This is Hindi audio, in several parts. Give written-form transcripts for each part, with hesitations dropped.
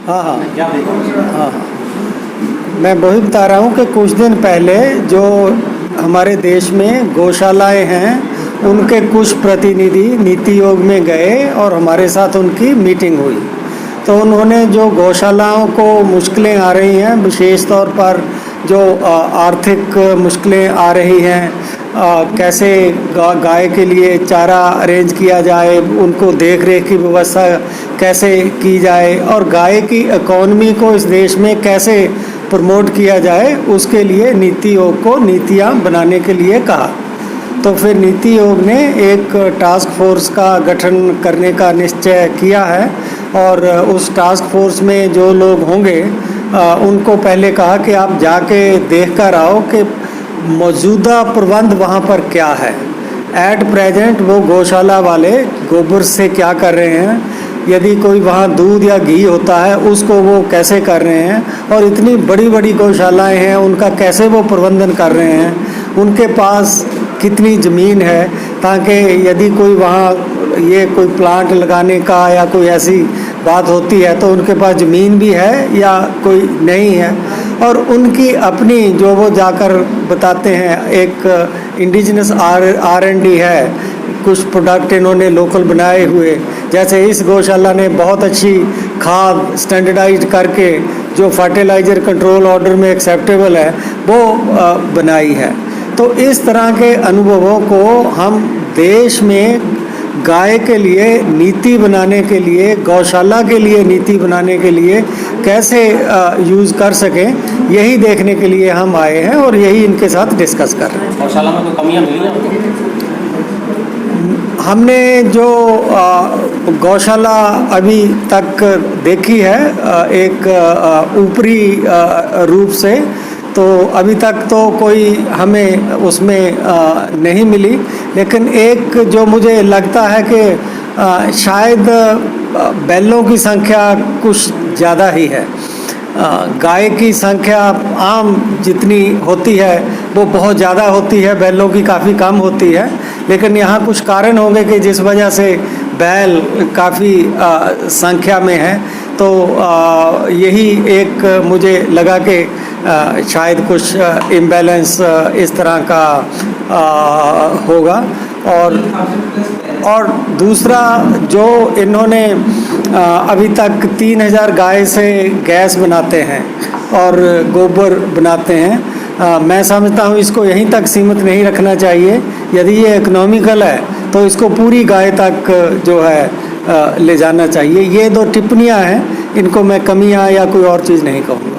हाँ हाँ क्या देखा? हाँ, मैं वही बता रहा हूँ कि कुछ दिन पहले जो हमारे देश में गौशालाएं हैं उनके कुछ प्रतिनिधि नीति योग में गए और हमारे साथ उनकी मीटिंग हुई। तो उन्होंने जो गौशालाओं को मुश्किलें आ रही हैं, विशेष तौर पर जो आर्थिक मुश्किलें आ रही हैं, कैसे गाय के लिए चारा अरेंज किया जाए, उनको देख रेख की व्यवस्था कैसे की जाए और गाय की इकॉनमी को इस देश में कैसे प्रमोट किया जाए, उसके लिए नीति आयोग को नीतियाँ बनाने के लिए कहा। तो फिर नीति आयोग ने एक टास्क फोर्स का गठन करने का निश्चय किया है और उस टास्क फोर्स में जो लोग होंगे उनको पहले कहा कि आप जाके देख कर आओ कि मौजूदा प्रबंध वहाँ पर क्या है। एट प्रेजेंट वो गौशाला वाले गोबर से क्या कर रहे हैं, यदि कोई वहाँ दूध या घी होता है उसको वो कैसे कर रहे हैं, और इतनी बड़ी बड़ी गौशालाएं हैं उनका कैसे वो प्रबंधन कर रहे हैं, उनके पास कितनी ज़मीन है, ताकि यदि कोई वहाँ ये कोई प्लांट लगाने का या कोई ऐसी बात होती है तो उनके पास ज़मीन भी है या कोई नहीं है। और उनकी अपनी जो वो जाकर बताते हैं, एक इंडिजिनस R&D है, कुछ प्रोडक्ट इन्होंने लोकल बनाए हुए, जैसे इस गौशाला ने बहुत अच्छी खाद स्टैंडर्डाइज करके जो फर्टिलाइज़र कंट्रोल ऑर्डर में एक्सेप्टेबल है वो बनाई है। तो इस तरह के अनुभवों को हम देश में गाय के लिए नीति बनाने के लिए, गौशाला के लिए नीति बनाने के लिए कैसे यूज़ कर सकें, यही देखने के लिए हम आए हैं और यही इनके साथ डिस्कस कर रहे हैं। गौशाला में कोई कमियां मिली हैं? हमने जो गौशाला अभी तक देखी है एक ऊपरी रूप से, तो अभी तक तो कोई हमें उसमें नहीं मिली, लेकिन एक जो मुझे लगता है कि शायद बैलों की संख्या कुछ ज़्यादा ही है। गाय की संख्या आम जितनी होती है वो बहुत ज़्यादा होती है, बैलों की काफ़ी कम होती है, लेकिन यहाँ कुछ कारण होंगे कि जिस वजह से बैल काफ़ी संख्या में है। तो यही एक मुझे लगा कि शायद कुछ इम्बैलेंस इस तरह का होगा। और दूसरा जो इन्होंने अभी तक 3000 गाय से गैस बनाते हैं और गोबर बनाते हैं, मैं समझता हूँ इसको यहीं तक सीमित नहीं रखना चाहिए। यदि ये इकोनॉमिकल है तो इसको पूरी गाय तक जो है ले जाना चाहिए। ये दो टिप्पणियाँ हैं, इनको मैं कमियाँ या कोई और चीज़ नहीं कहूँगा।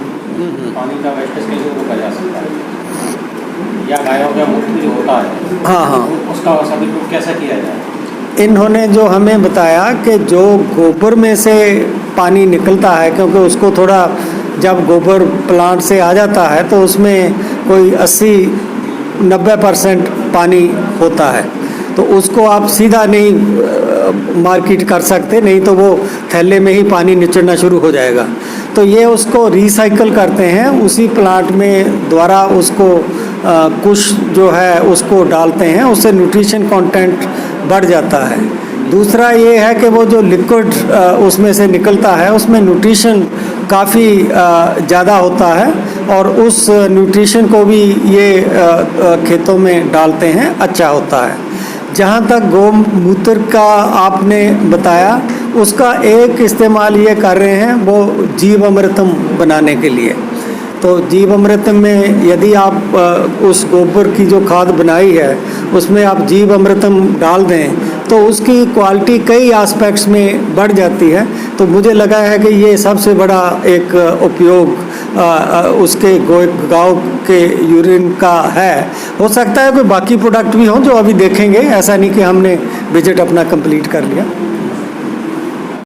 पानी का वेस्टेज कैसे रोका जा सकता है, या गायों का मूत्र जो होता है हाँ उसका सदुपयोग कैसे किया जाए? इन्होंने जो हमें बताया कि जो गोबर में से पानी निकलता है, क्योंकि उसको थोड़ा जब गोबर प्लांट से आ जाता है तो उसमें कोई 80-90% पानी होता है, तो उसको आप सीधा नहीं मार्केट कर सकते, नहीं तो वो थैले में ही पानी निचड़ना शुरू हो जाएगा। तो ये उसको रिसाइकल करते हैं, उसी प्लांट में द्वारा उसको कुछ जो है उसको डालते हैं, उससे न्यूट्रिशन कंटेंट बढ़ जाता है। दूसरा ये है कि वो जो लिक्विड उसमें से निकलता है उसमें न्यूट्रिशन काफ़ी ज़्यादा होता है, और उस न्यूट्रिशन को भी ये खेतों में डालते हैं, अच्छा होता है। जहाँ तक गौमूत्र का आपने बताया, उसका एक इस्तेमाल ये कर रहे हैं वो जीवामृतम बनाने के लिए। तो जीवामृतम में यदि आप उस गोबर की जो खाद बनाई है उसमें आप जीवामृतम डाल दें तो उसकी क्वालिटी कई एस्पेक्ट्स में बढ़ जाती है। तो मुझे लगा है कि ये सबसे बड़ा एक उपयोग उसके गाँव के यूरिन का है। हो सकता है कोई बाकी प्रोडक्ट भी हों जो अभी देखेंगे, ऐसा नहीं कि हमने विजिट अपना कंप्लीट कर लिया।